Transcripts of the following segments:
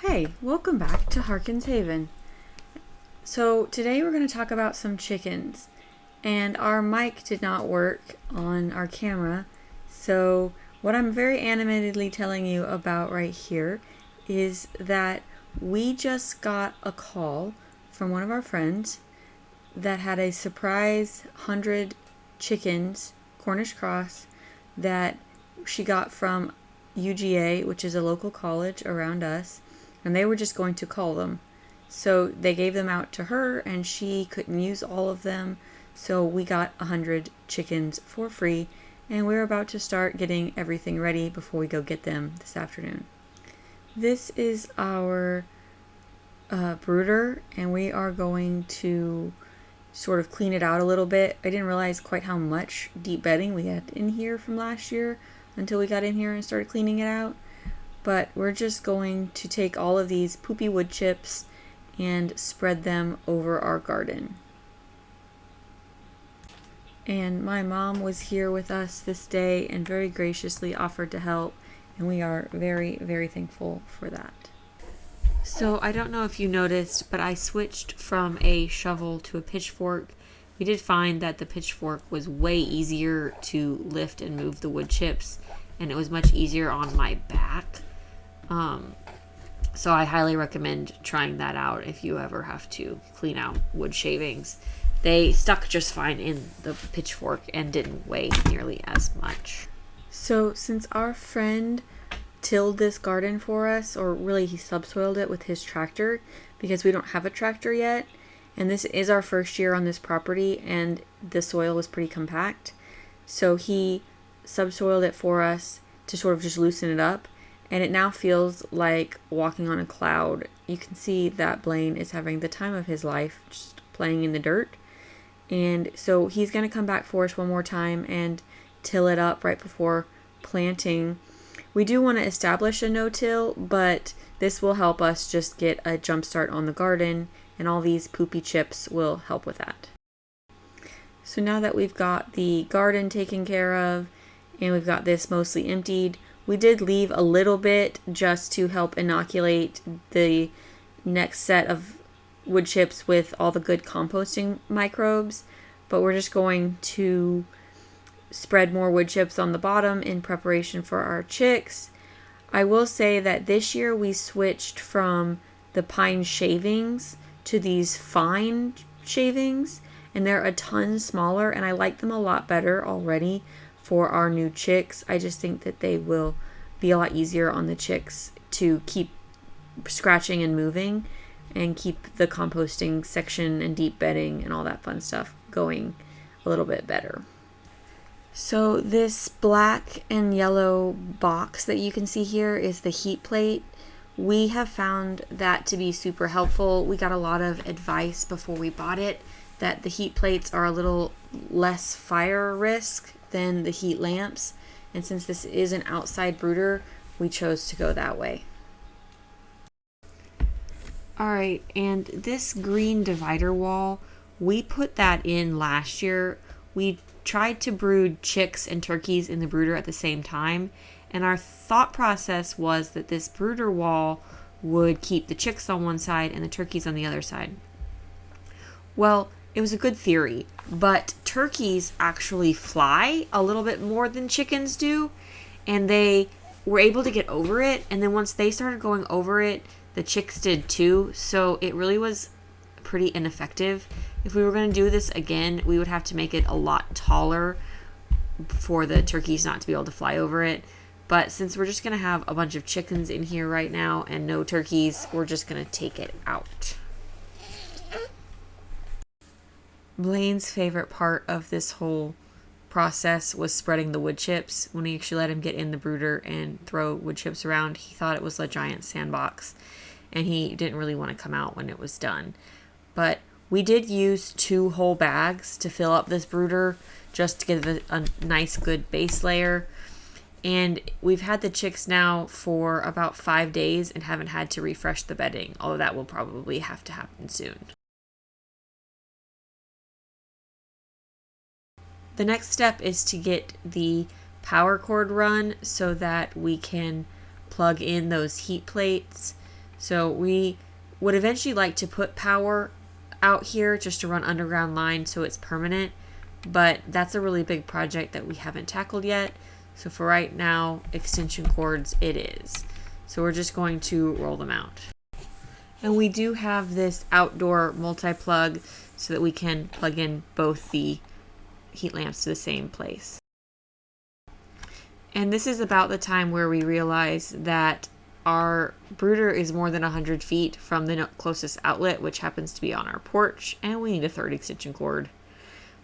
Hey, welcome back to Harkins Haven. So today we're going to talk about some chickens, and our mic did not work on our camera. So what I'm very animatedly telling you about right here is that we just got a call from one of our friends that had a surprise 100 chickens, Cornish cross, that she got from UGA, which is a local college around us, and they were just going to call them. So they gave them out to her, and she couldn't use all of them. So we got 100 chickens for free, and we're about to start getting everything ready before we go get them this afternoon. This is our brooder, and we are going to sort of clean it out a little bit. I didn't realize quite how much deep bedding we had in here from last year until we got in here and started cleaning it out. But we're just going to take all of these poopy wood chips and spread them over our garden. And my mom was here with us this day and very graciously offered to help, and we are very, very thankful for that. So I don't know if you noticed, but I switched from a shovel to a pitchfork. We did find that the pitchfork was way easier to lift and move the wood chips, and it was much easier on my back. So I highly recommend trying that out if you ever have to clean out wood shavings. They stuck just fine in the pitchfork and didn't weigh nearly as much. So since our friend tilled this garden for us, or really he subsoiled it with his tractor because we don't have a tractor yet, and this is our first year on this property and the soil was pretty compact, so he subsoiled it for us to sort of just loosen it up, and it now feels like walking on a cloud. You can see that Blaine is having the time of his life just playing in the dirt, and so he's going to come back for us one more time and till it up right before planting. We do want to establish a no-till, but this will help us just get a jump start on the garden, and all these poopy chips will help with that. So now that we've got the garden taken care of and we've got this mostly emptied, we did leave a little bit just to help inoculate the next set of wood chips with all the good composting microbes, but we're just going to spread more wood chips on the bottom in preparation for our chicks. I will say that this year we switched from the pine shavings to these fine shavings, and they're a ton smaller, and I like them a lot better already for our new chicks. I just think that they will be a lot easier on the chicks to keep scratching and moving and keep the composting section and deep bedding and all that fun stuff going a little bit better. So this black and yellow box that you can see here is the heat plate. We have found that to be super helpful. We got a lot of advice before we bought it that the heat plates are a little less fire risk than the heat lamps. And since this is an outside brooder, we chose to go that way. Alright, and this green divider wall, we put that in last year. We tried to brood chicks and turkeys in the brooder at the same time, and our thought process was that this brooder wall would keep the chicks on one side and the turkeys on the other side. Well, it was a good theory, but turkeys actually fly a little bit more than chickens do, and they were able to get over it, and then once they started going over it, the chicks did too, so it really was pretty ineffective. If we were going to do this again, we would have to make it a lot taller for the turkeys not to be able to fly over it. But since we're just going to have a bunch of chickens in here right now and no turkeys, we're just going to take it out. Blaine's favorite part of this whole process was spreading the wood chips. When we actually let him get in the brooder and throw wood chips around, he thought it was a giant sandbox, and he didn't really want to come out when it was done. But we did use 2 whole bags to fill up this brooder just to give it a nice good base layer. And we've had the chicks now for about 5 days and haven't had to refresh the bedding, although that will probably have to happen soon. The next step is to get the power cord run so that we can plug in those heat plates So we would eventually like to put power out here just to run underground lines so it's permanent, but that's a really big project that we haven't tackled yet. So for right now, extension cords it is. So we're just going to roll them out. And we do have this outdoor multi-plug so that we can plug in both the heat lamps to the same place. And this is about the time where we realize that our brooder is more than 100 feet from the closest outlet, which happens to be on our porch, and we need a third extension cord.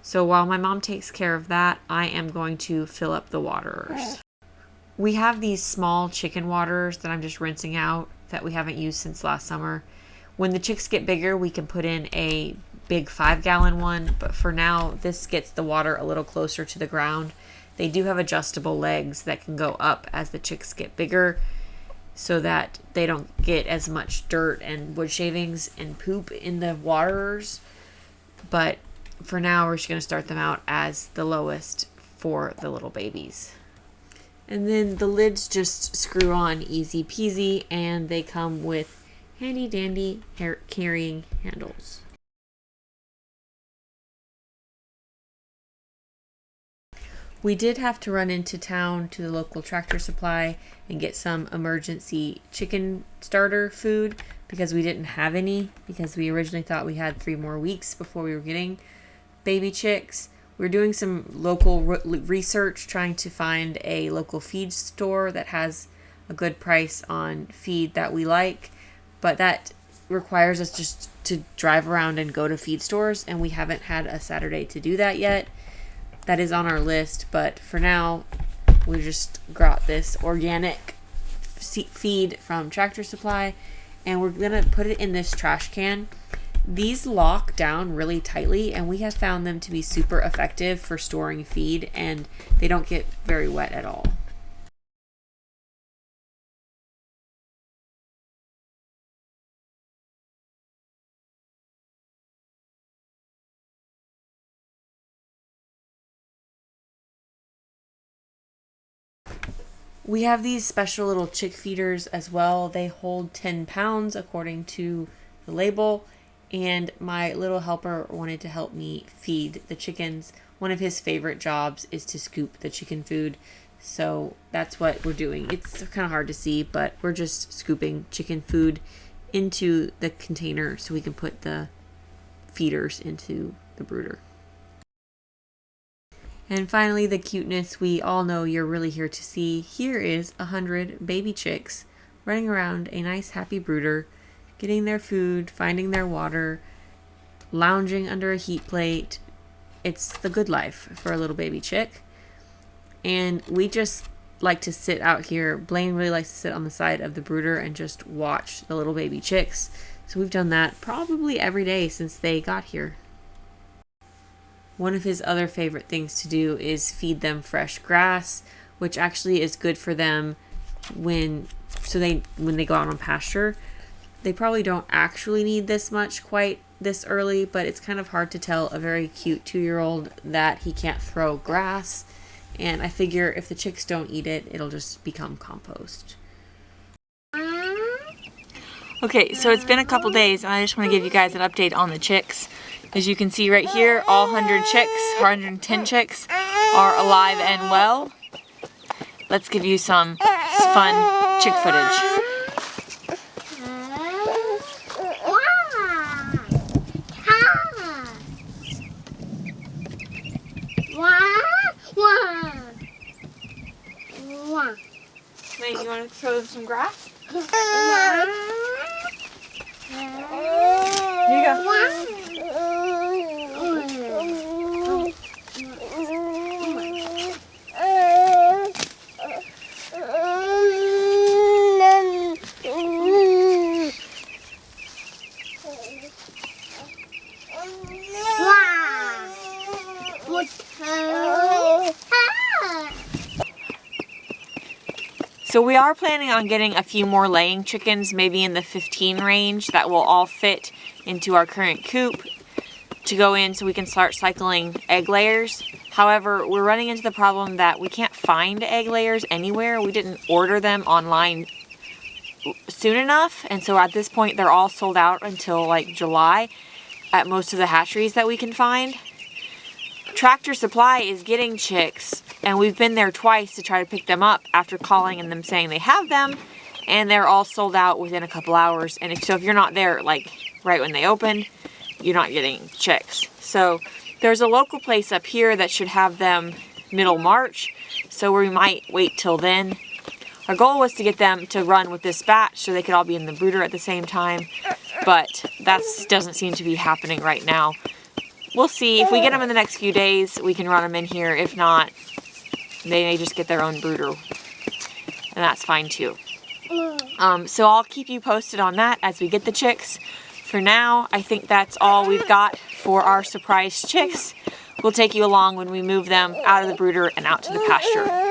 So while my mom takes care of that, I am going to fill up the waterers. We have these small chicken waterers that I'm just rinsing out that we haven't used since last summer. When the chicks get bigger, we can put in a big 5-gallon one, but for now, this gets the water a little closer to the ground. They do have adjustable legs that can go up as the chicks get bigger so that they don't get as much dirt and wood shavings and poop in the waterers. But for now, we're just going to start them out as the lowest for the little babies. And then the lids just screw on easy peasy, and they come with handy dandy hair carrying handles. We did have to run into town to the local Tractor Supply and get some emergency chicken starter food because we didn't have any, because we originally thought we had 3 more weeks before we were getting baby chicks. We're doing some local research trying to find a local feed store that has a good price on feed that we like, but that requires us just to drive around and go to feed stores, and we haven't had a Saturday to do that yet. That is on our list, but for now, we just got this organic feed from Tractor Supply, and we're gonna put it in this trash can. These lock down really tightly, and we have found them to be super effective for storing feed, and they don't get very wet at all. We have these special little chick feeders as well. They hold 10 pounds according to the label, and my little helper wanted to help me feed the chickens. One of his favorite jobs is to scoop the chicken food, so that's what we're doing. It's kind of hard to see, but we're just scooping chicken food into the container so we can put the feeders into the brooder. And finally, the cuteness we all know you're really here to see. Here is 100 baby chicks running around a nice happy brooder, getting their food, finding their water, lounging under a heat plate. It's the good life for a little baby chick. And we just like to sit out here. Blaine really likes to sit on the side of the brooder and just watch the little baby chicks. So we've done that probably every day since they got here. One of his other favorite things to do is feed them fresh grass, which actually is good for them when they go out on pasture. They probably don't actually need this much quite this early, but it's kind of hard to tell a very cute 2-year-old that he can't throw grass. And I figure if the chicks don't eat it, it'll just become compost. Okay, so it's been a couple days, and I just want to give you guys an update on the chicks. As you can see right here, all 110 chicks are alive and well. Let's give you some fun chick footage. Wait, you want to throw them some grass? Here you go. So we are planning on getting a few more laying chickens, maybe in the 15 range, that will all fit into our current coop to go in so we can start cycling egg layers. However, we're running into the problem that we can't find egg layers anywhere. We didn't order them online soon enough, and so at this point they're all sold out until like July at most of the hatcheries that we can find. Tractor Supply is getting chicks, and we've been there twice to try to pick them up after calling and them saying they have them, and they're all sold out within a couple hours. And so if you're not there like right when they open, you're not getting chicks. So there's a local place up here that should have them middle March, so we might wait till then. Our goal was to get them to run with this batch so they could all be in the brooder at the same time, but that doesn't seem to be happening right now. We'll see. If we get them in the next few days, we can run them in here. If not, they may just get their own brooder, and that's fine too. So I'll keep you posted on that as we get the chicks. For now, I think that's all we've got for our surprise chicks. We'll take you along when we move them out of the brooder and out to the pasture.